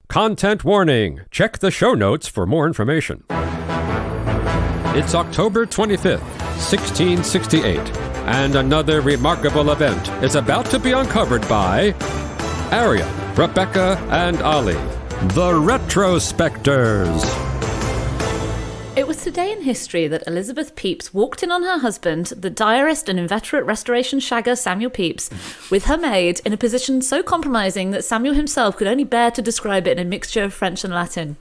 Content warning. Check the show notes for more information. It's October 25th, 1668, and another remarkable event is about to be uncovered by Arion, Rebecca, and Olly, the Retrospectors. It was today in history that Elizabeth Pepys walked in on her husband, the diarist and inveterate restoration shagger Samuel Pepys, with her maid in a position so compromising that Samuel himself could only bear to describe it in a mixture of French and Latin.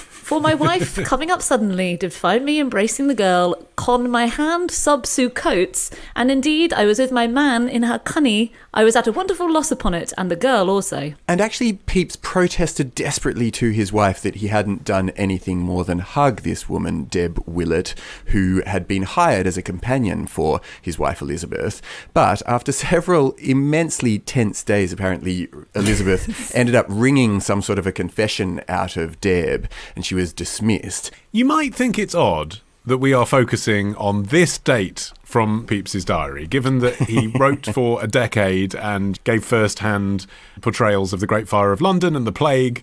For my wife, coming up suddenly, did find me embracing the girl, con my hand sub sous coats, and indeed I was with my man in her cunny. I was at a wonderful loss upon it, and the girl also. And actually, Pepys protested desperately to his wife that he hadn't done anything more than hug this woman, Deb Willett, who had been hired as a companion for his wife Elizabeth. But after several immensely tense days, apparently Elizabeth ended up wringing some sort of a confession out of Deb, and she was dismissed. You might think it's odd that we are focusing on this date from Pepys's diary, given that he wrote for a decade and gave first-hand portrayals of the Great Fire of London and the Plague.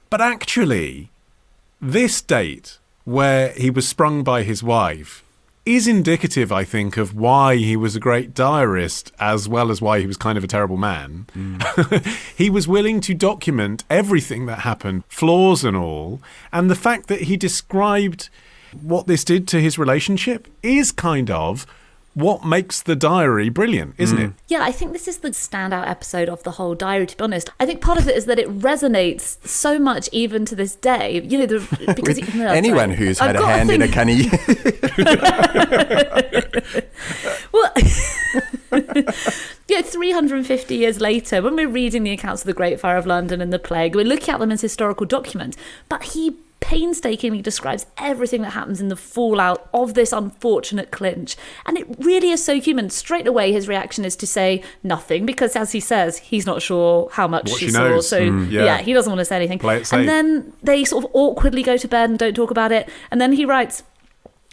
But actually, this date, where he was sprung by his wife, is indicative, I think, of why he was a great diarist, as well as why he was kind of a terrible man. He was willing to document everything that happened, flaws and all, and the fact that he described what this did to his relationship is kind of what makes the diary brilliant, isn't it? Yeah, I think this is the standout episode of the whole diary, to be honest. I think part of it is that it resonates so much even to this day. You know, because anyone who's had a hand in a cunny. Well, 350 years later, when we're reading the accounts of the Great Fire of London and the Plague, we're looking at them as historical documents, but he painstakingly describes everything that happens in the fallout of this unfortunate clinch. And it really is so human. Straight away, his reaction is to say nothing, because as he says, he's not sure how much she saw. Knows. So he doesn't want to say anything. Play it safe. And then they sort of awkwardly go to bed and don't talk about it. And then he writes,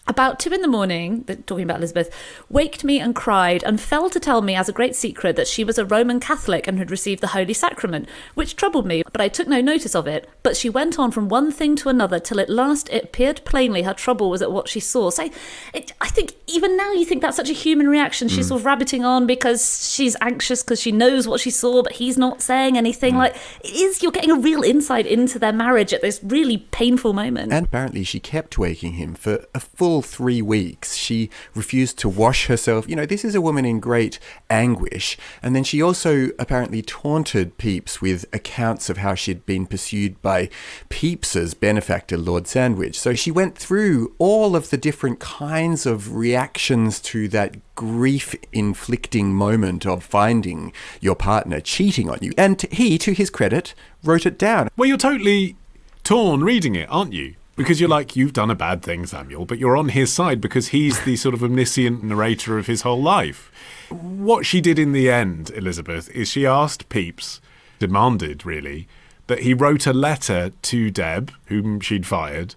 about 2 a.m, talking about Elizabeth, waked me and cried and fell to tell me as a great secret that she was a Roman Catholic and had received the Holy Sacrament, which troubled me, but I took no notice of it. But she went on from one thing to another till at last it appeared plainly her trouble was at what she saw. So I think even now you think that's such a human reaction. She's sort of rabbiting on because she's anxious because she knows what she saw, but he's not saying anything. Like, you're getting a real insight into their marriage at this really painful moment. And apparently she kept waking him for a full 3 weeks. She refused to wash herself. You know, this is a woman in great anguish. And then she also apparently taunted Pepys with accounts of how she'd been pursued by Pepys's benefactor, Lord Sandwich. So she went through all of the different kinds of reactions to that grief-inflicting moment of finding your partner cheating on you. And he, to his credit, wrote it down. Well, you're totally torn reading it, aren't you? Because you're like, you've done a bad thing, Samuel, but you're on his side because he's the sort of omniscient narrator of his whole life. What she did in the end, Elizabeth, is she asked Pepys, demanded really, that he wrote a letter to Deb, whom she'd fired,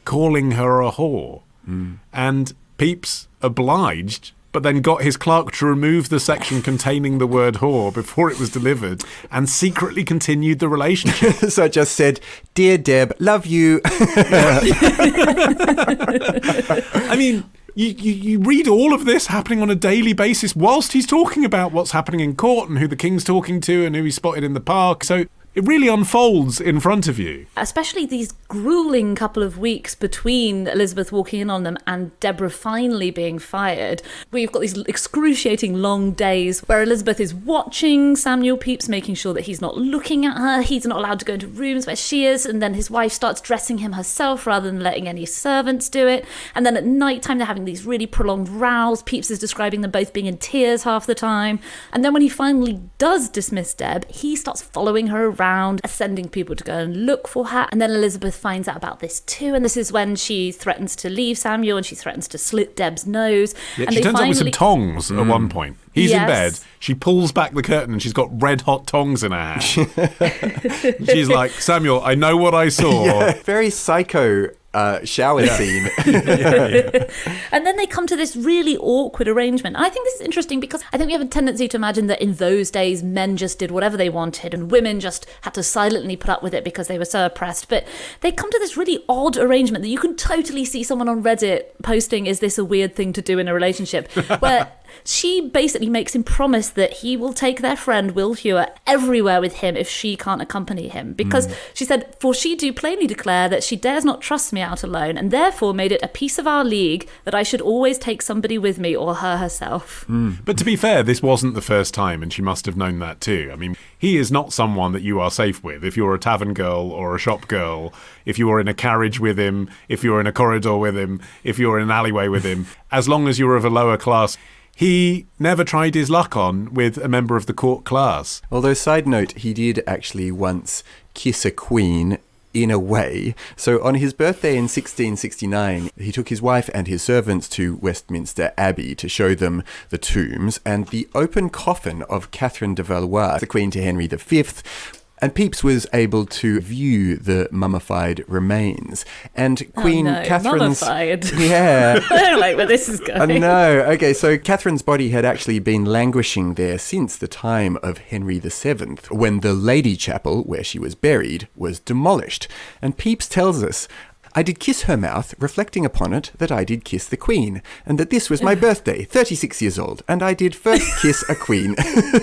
calling her a whore. And Pepys obliged, but then got his clerk to remove the section containing the word whore before it was delivered and secretly continued the relationship. So it just said, "Dear Deb, love you." I mean, you read all of this happening on a daily basis whilst he's talking about what's happening in court and who the king's talking to and who he spotted in the park. So it really unfolds in front of you. Especially these grueling couple of weeks between Elizabeth walking in on them and Deborah finally being fired. We've got these excruciating long days where Elizabeth is watching Samuel Pepys, making sure that he's not looking at her. He's not allowed to go into rooms where she is. And then his wife starts dressing him herself rather than letting any servants do it. And then at night time, they're having these really prolonged rows. Pepys is describing them both being in tears half the time. And then when he finally does dismiss Deb, he starts following her around, sending people to go and look for her. And then Elizabeth finds out about this too, and this is when she threatens to leave Samuel and she threatens to slit Deb's nose. Yeah, and she turns up with some tongs at one point. He's in bed, she pulls back the curtain and she's got red hot tongs in her hand. She's like, "Samuel, I know what I saw." Yeah, very psycho shower scene. And then they come to this really awkward arrangement. And I think this is interesting because I think we have a tendency to imagine that in those days men just did whatever they wanted and women just had to silently put up with it because they were so oppressed. But they come to this really odd arrangement that you can totally see someone on Reddit posting, is this a weird thing to do in a relationship? Where she basically makes him promise that he will take their friend Will Hewer everywhere with him if she can't accompany him. Because she said, for she do plainly declare that she dares not trust me out alone, and therefore made it a piece of our league that I should always take somebody with me or her herself. But to be fair, this wasn't the first time, and she must have known that too. I mean, he is not someone that you are safe with. If you're a tavern girl or a shop girl, if you're in a carriage with him, if you're in a corridor with him, if you're in an alleyway with him, as long as you're of a lower class, he never tried his luck on with a member of the court class. Although, side note, he did actually once kiss a queen in a way. So on his birthday in 1669, he took his wife and his servants to Westminster Abbey to show them the tombs and the open coffin of Catherine de Valois, the Queen to Henry V. And Pepys was able to view the mummified remains. And Queen Catherine's... Mummified? Yeah. I don't like where this is going. No. Okay, so Catherine's body had actually been languishing there since the time of Henry VII, when the Lady Chapel, where she was buried, was demolished. And Pepys tells us, I did kiss her mouth, reflecting upon it that I did kiss the Queen, and that this was my birthday, 36 years old, and I did first kiss a Queen.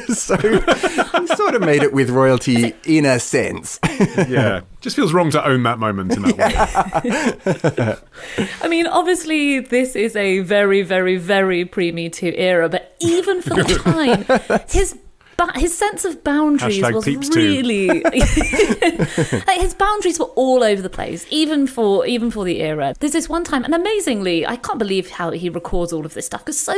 So he sort of made it with royalty in a sense. Yeah, just feels wrong to own that moment in that way. I mean, obviously, this is a very, very, very pre-Me Too era, but even for the time, his sense of boundaries was really like his boundaries were all over the place, even for the era. There's this one time, and amazingly, I can't believe how he records all of this stuff, because so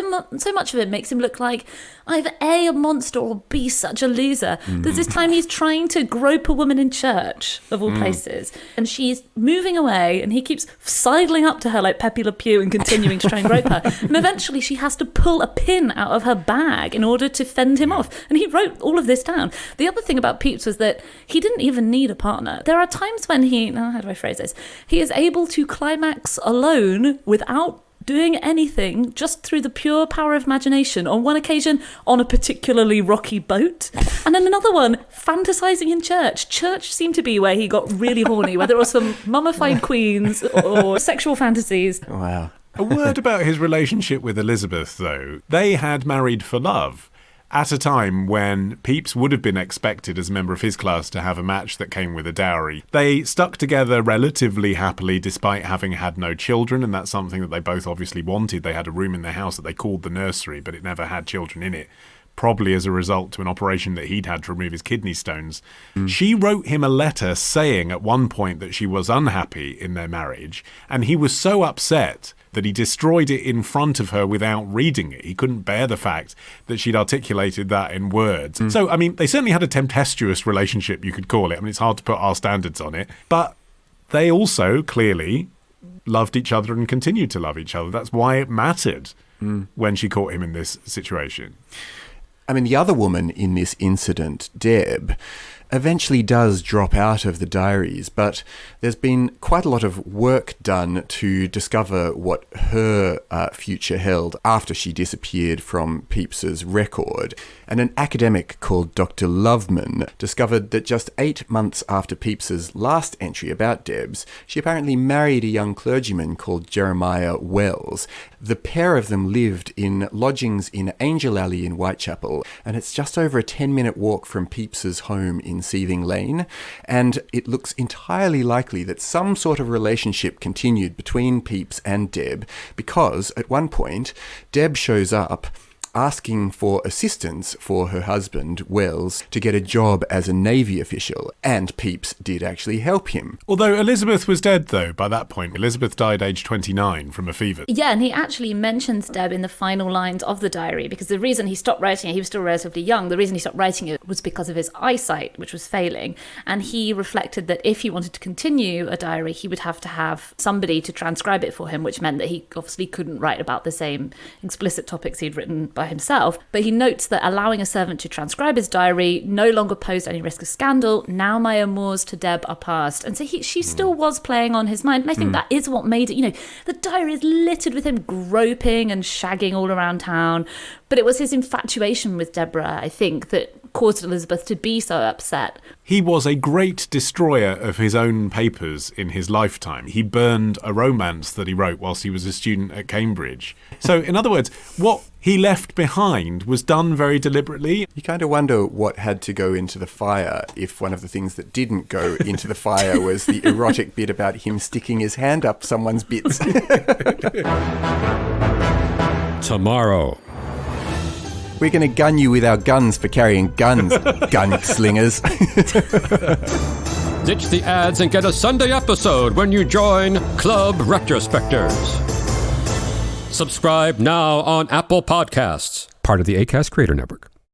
much of it makes him look like either A, a monster, or B, such a loser. There's this time he's trying to grope a woman in church, of all places, and she's moving away, and he keeps sidling up to her like Pepe Le Pew and continuing to try and grope her. And eventually she has to pull a pin out of her bag in order to fend him off. And he wrote all of this down. The other thing about Pepys was that he didn't even need a partner. There are times when how do I phrase this? He is able to climax alone without doing anything, just through the pure power of imagination. On one occasion, on a particularly rocky boat, and then another one, fantasizing in church. Church seemed to be where he got really horny, whether it was for mummified queens or sexual fantasies. Wow. A word about his relationship with Elizabeth, though. They had married for love, at a time when Pepys would have been expected as a member of his class to have a match that came with a dowry. They stuck together relatively happily despite having had no children, and that's something that they both obviously wanted. They had a room in their house that they called the nursery, but it never had children in it, probably as a result to an operation that he'd had to remove his kidney stones. She wrote him a letter saying at one point that she was unhappy in their marriage, and he was so upset that he destroyed it in front of her without reading it. He couldn't bear the fact that she'd articulated that in words. So, I mean, they certainly had a tempestuous relationship, you could call it. I mean, it's hard to put our standards on it. But they also clearly loved each other and continued to love each other. That's why it mattered when she caught him in this situation. I mean, the other woman in this incident, Deb, eventually does drop out of the diaries, but there's been quite a lot of work done to discover what her future held after she disappeared from Pepys's record. And an academic called Dr. Loveman discovered that just 8 months after Pepys's last entry about Debs, she apparently married a young clergyman called Jeremiah Wells. The pair of them lived in lodgings in Angel Alley in Whitechapel, and it's just over a 10-minute walk from Pepys's home in Seething Lane, and it looks entirely likely that some sort of relationship continued between Pepys and Deb, because at one point Deb shows up asking for assistance for her husband, Wells, to get a job as a Navy official, and Pepys did actually help him. Although Elizabeth was dead, though, by that point. Elizabeth died aged 29 from a fever. Yeah, and he actually mentions Deb in the final lines of the diary, because the reason he stopped writing it, he was still relatively young, the reason he stopped writing it was because of his eyesight, which was failing, and he reflected that if he wanted to continue a diary, he would have to have somebody to transcribe it for him, which meant that he obviously couldn't write about the same explicit topics he'd written by himself, but he notes that allowing a servant to transcribe his diary no longer posed any risk of scandal. Now my amours to Deb are past. And so she still was playing on his mind. And I think that is what made it, the diary is littered with him groping and shagging all around town. But it was his infatuation with Deborah, I think, that caused Elizabeth to be so upset. He was a great destroyer of his own papers in his lifetime. He burned a romance that he wrote whilst he was a student at Cambridge. So, in other words, what he left behind was done very deliberately. You kind of wonder what had to go into the fire if one of the things that didn't go into the fire was the erotic bit about him sticking his hand up someone's bits. Tomorrow. We're going to gun you with our guns for carrying guns, gunslingers. Ditch the ads and get a Sunday episode when you join Club Retrospectors. Subscribe now on Apple Podcasts, part of the Acast Creator Network.